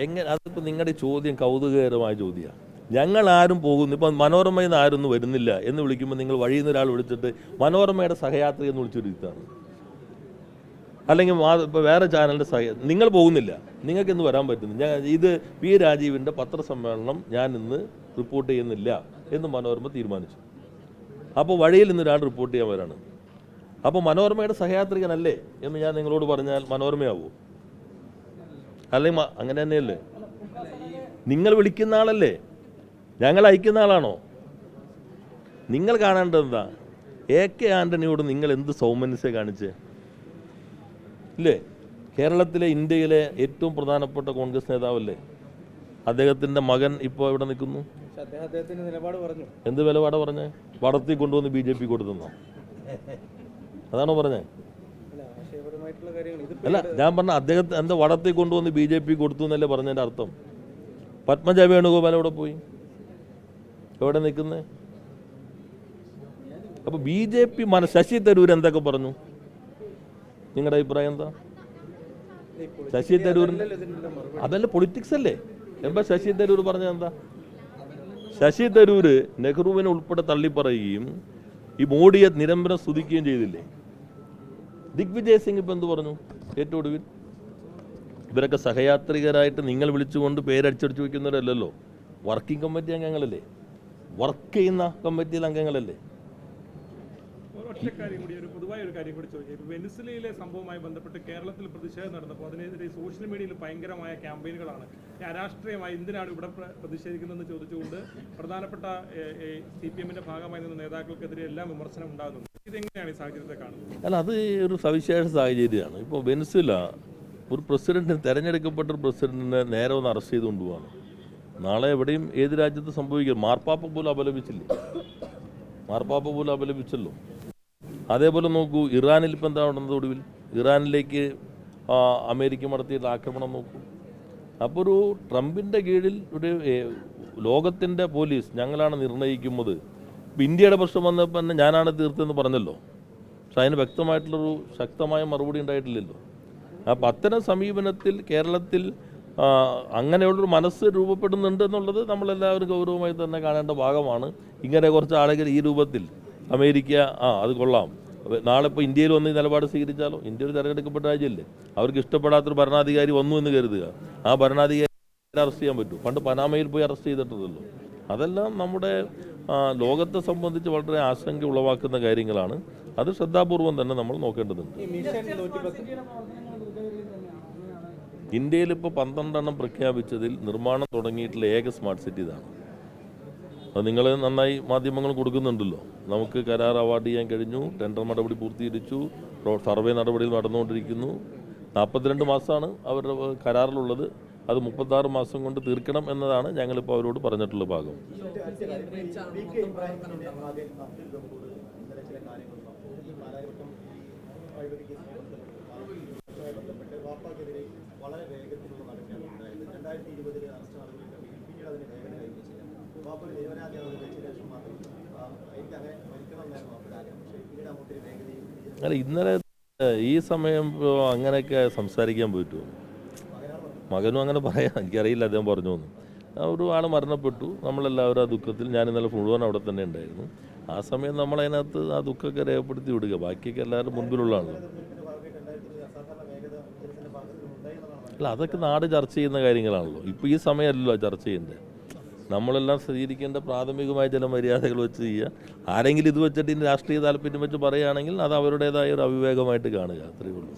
എങ്ങനെ അതിപ്പോൾ നിങ്ങളുടെ ചോദ്യം കൗതുകകരമായ ചോദ്യമാണ്. ഞങ്ങൾ ആരും പോകുന്നു, ഇപ്പം മനോരമയിൽ നിന്ന് ആരും ഒന്നും വരുന്നില്ല എന്ന് വിളിക്കുമ്പോൾ നിങ്ങൾ വഴിയിൽ നിന്ന് ഒരാൾ വിളിച്ചിട്ട് മനോരമയുടെ സഹയാത്രി എന്ന് വിളിച്ചൊരുത്താണ്, അല്ലെങ്കിൽ ഇപ്പോൾ വേറെ ചാനലിൻ്റെ നിങ്ങൾ പോകുന്നില്ല, നിങ്ങൾക്ക് ഇന്ന് വരാൻ പറ്റുന്നു. ഇത് പി രാജീവിൻ്റെ പത്രസമ്മേളനം ഞാൻ ഇന്ന് റിപ്പോർട്ട് ചെയ്യുന്നില്ല എന്ന് മനോരമ തീരുമാനിച്ചു. അപ്പോൾ വഴിയിൽ നിന്ന് ഒരാൾ റിപ്പോർട്ട് ചെയ്യാൻ വരാണ്. അപ്പോൾ മനോരമയുടെ സഹയാത്രികനല്ലേ എന്ന് ഞാൻ നിങ്ങളോട് പറഞ്ഞാൽ മനോരമയാവോ? അല്ലെങ്കിൽ അങ്ങനെ തന്നെയല്ലേ? നിങ്ങൾ വിളിക്കുന്ന ആളല്ലേ, ഞങ്ങൾ അയക്കുന്ന ആളാണോ? നിങ്ങൾ കാണേണ്ടത് എന്താ? AK ആൻ്റണിയോട് നിങ്ങൾ എന്ത് സൗമനസ്യം കാണിച്ചേ ഇല്ലേ? കേരളത്തിലെ ഇന്ത്യയിലെ ഏറ്റവും പ്രധാനപ്പെട്ട കോൺഗ്രസ് നേതാവല്ലേ? അദ്ദേഹത്തിൻ്റെ മകൻ ഇപ്പോൾ എവിടെ നിൽക്കുന്നു? എന്ത് നിലപാട് പറഞ്ഞേ? വടത്തി കൊണ്ടുവന്ന് BJP കൊടുത്തെന്നോ? അതാണോ പറഞ്ഞേ? അല്ല, ഞാൻ പറഞ്ഞ അദ്ദേഹത്തെ എന്താ വടത്തി കൊണ്ടുവന്ന് BJP കൊടുത്തു എന്നല്ലേ പറഞ്ഞതിൻ്റെ അർത്ഥം. പത്മജ വേണുഗോപാൽ എവിടെ പോയി? എവിടെ നിൽക്കുന്നേ? അപ്പോൾ BJP ശശി തരൂർ എന്തൊക്കെ പറഞ്ഞു? നിങ്ങളുടെ അഭിപ്രായം എന്താ? ശശി തരൂരിൻ്റെ അതല്ല പൊളിറ്റിക്സ് അല്ലേ? എന്താ ശശി തരൂർ പറഞ്ഞത്? എന്താ ശശി തരൂർ നെഹ്റുവിനെ ഉൾപ്പെടെ തള്ളിപ്പറയുകയും ഈ മോഡിയെ നിരന്തരം സ്തുതിക്കുകയും ചെയ്തില്ലേ? ദിഗ്വിജയ് സിംഗ് ഇപ്പം എന്ത് പറഞ്ഞു? ഏറ്റവും ഒടുവിൽ ഇവരൊക്കെ സഹയാത്രികരായിട്ട് നിങ്ങൾ വിളിച്ചുകൊണ്ട് പേരടിച്ചടിച്ചു വയ്ക്കുന്നവരല്ലല്ലോ, വർക്കിംഗ് കമ്മിറ്റി അംഗങ്ങളല്ലേ, വർക്ക് ചെയ്യുന്ന കമ്മിറ്റിയിലെ അംഗങ്ങളല്ലേ. പൊതുവായ ഒരു കാര്യം കൂടി ചോദിക്കാം. വെനിസ്വലയിലെ സംഭവവുമായി ബന്ധപ്പെട്ട് കേരളത്തിൽ പ്രതിഷേധം നടന്നപ്പോൾ അതിനെതിരെ സോഷ്യൽ മീഡിയയിൽ ഭയങ്കരമായ ക്യാമ്പയിനുകളാണ്. രാഷ്ട്രീയമായി എന്തിനാണ് ഇവിടെ പ്രതിഷേധിക്കുന്നതെന്ന് ചോദിച്ചുകൊണ്ട് പ്രധാനപ്പെട്ട CPM-ന്റെ ഭാഗമായി നിന്ന നേതാക്കൾക്കെതിരെ എല്ലാം വിമർശനം ഉണ്ടാകുന്നു. ഇതെങ്ങനെയാണ് ഈ സാഹചര്യത്തെ കാണുന്നത്? അല്ല, അത് ഒരു സവിശേഷ സാഹചര്യമാണ്. ഇപ്പോൾ വെനിസ്വല ഒരു പ്രസിഡന്റിന്, തെരഞ്ഞെടുക്കപ്പെട്ട ഒരു പ്രസിഡന്റിനെ നേരെ ഒന്ന് അറസ്റ്റ് ചെയ്ത് കൊണ്ടുപോവാണ്. നാളെ എവിടെയും ഏത് രാജ്യത്ത് സംഭവിക്കും. മാർപ്പാപ്പ പോലും അപലപിച്ചില്ലേ? മാർപ്പാപ്പ പോലും അപലപിച്ചല്ലോ. അതേപോലെ നോക്കൂ, ഇറാനിൽ ഇപ്പം എന്താ ഉണ്ടെന്നത്? ഒടുവിൽ ഇറാനിലേക്ക് അമേരിക്ക നടത്തിയിട്ടുള്ള ആക്രമണം നോക്കൂ. അപ്പോൾ ഒരു ട്രംപിൻ്റെ കീഴിൽ ഒരു ലോകത്തിൻ്റെ പോലീസ് ഞങ്ങളാണ് നിർണ്ണയിക്കുന്നത്. ഇപ്പം ഇന്ത്യയുടെ പ്രശ്നം വന്നപ്പോൾ തന്നെ ഞാനാണ് തീർത്തെന്ന് പറഞ്ഞല്ലോ, പക്ഷെ അതിന് വ്യക്തമായിട്ടുള്ളൊരു ശക്തമായ മറുപടി ഉണ്ടായിട്ടില്ലല്ലോ. അപ്പം അത്തരം സമീപനത്തിൽ കേരളത്തിൽ അങ്ങനെയുള്ളൊരു മനസ്സ് രൂപപ്പെടുന്നുണ്ട് എന്നുള്ളത് നമ്മളെല്ലാവരും ഗൗരവമായി തന്നെ കാണേണ്ട ഭാഗമാണ്. ഇങ്ങനെ കുറച്ച് ആളുകൾ ഈ രൂപത്തിൽ അമേരിക്ക അത് കൊള്ളാം, നാളെ ഇപ്പോൾ ഇന്ത്യയിൽ വന്ന് നിലപാട് സ്വീകരിച്ചാലോ? ഇന്ത്യ ഒരു തിരഞ്ഞെടുക്കപ്പെട്ട രാജ്യമല്ലേ, അവർക്ക് ഇഷ്ടപ്പെടാത്തൊരു ഭരണാധികാരി വന്നു എന്ന് കരുതുക, ആ ഭരണാധികാരി അറസ്റ്റ് ചെയ്യാൻ പറ്റും? പണ്ട് പനാമയിൽ പോയി അറസ്റ്റ് ചെയ്തിട്ടുണ്ടല്ലോ. അതെല്ലാം നമ്മുടെ ലോകത്തെ സംബന്ധിച്ച് വളരെ ആശങ്ക ഉളവാക്കുന്ന കാര്യങ്ങളാണ്. അത് ശ്രദ്ധാപൂർവം തന്നെ നമ്മൾ നോക്കേണ്ടതുണ്ട്. ഇന്ത്യയിൽ ഇപ്പോൾ 12 എണ്ണം പ്രഖ്യാപിച്ചതിൽ നിർമ്മാണം തുടങ്ങിയിട്ടുള്ള ഏക സ്മാർട്ട് സിറ്റി ഇതാണ്. അത് നിങ്ങൾ നന്നായി മാധ്യമങ്ങൾ കൊടുക്കുന്നുണ്ടല്ലോ. നമുക്ക് കരാർ അവാർഡ് ചെയ്യാൻ കഴിഞ്ഞു, ടെൻഡർ നടപടി പൂർത്തീകരിച്ചു, സർവേ നടപടികൾ നടന്നുകൊണ്ടിരിക്കുന്നു. 42 മാസമാണ് അവരുടെ കരാറിലുള്ളത്. അത് 36 മാസം കൊണ്ട് തീർക്കണം എന്നതാണ് ഞങ്ങളിപ്പോൾ അവരോട് പറഞ്ഞിട്ടുള്ള ഭാഗം. വളരെ വേഗത്തിലുള്ള നടപടിയാണ് ഉണ്ടായത്. 2020 അറസ്റ്റ് നടപടിയില്ല, പിന്നീട് അതിന് വേഗത കൈവച്ചില്ല. വാപ്പ ഒരു നിരവധി വെച്ചതിന് ശേഷം മാത്രം എനിക്ക് അങ്ങനെ മരിക്കണം എന്നായിരുന്നു വാപ്പയുടെ ആഗ്രഹം. പക്ഷേ പിന്നീട് അങ്ങോട്ട് വേഗതയും. അല്ല, ഇന്നലെ ഈ സമയം അങ്ങനെയൊക്കെ സംസാരിക്കാൻ പറ്റുമോ? മകനും അങ്ങനെ പറയാം, എനിക്കറിയില്ല അദ്ദേഹം പറഞ്ഞു എന്ന്. ഒരു ആൾ മരണപ്പെട്ടു, നമ്മളെല്ലാവരും ആ ദുഃഖത്തിൽ, ഞാൻ ഇന്നലെ മുഴുവൻ അവിടെ തന്നെ ഉണ്ടായിരുന്നു. ആ സമയം നമ്മളതിനകത്ത് ആ ദുഃഖമൊക്കെ രേഖപ്പെടുത്തി വിടുക, ബാക്കിയൊക്കെ എല്ലാവരും മുൻപിലുള്ളതാണല്ലോ. അല്ല, അതൊക്കെ നാട് ചർച്ച ചെയ്യുന്ന കാര്യങ്ങളാണല്ലോ. ഇപ്പോൾ ഈ സമയമല്ലല്ലോ ചർച്ച ചെയ്യേണ്ടത്. നമ്മളെല്ലാം സ്വീകരിക്കേണ്ട പ്രാഥമികമായ ചില മര്യാദകൾ വെച്ച് ചെയ്യുക. ആരെങ്കിലും ഇത് വെച്ചിട്ട് ഇനി രാഷ്ട്രീയ താല്പര്യം വെച്ച് പറയുകയാണെങ്കിൽ അത് അവരുടേതായ ഒരു അവിവേകമായിട്ട് കാണുക, അത്രയേ ഉള്ളൂ.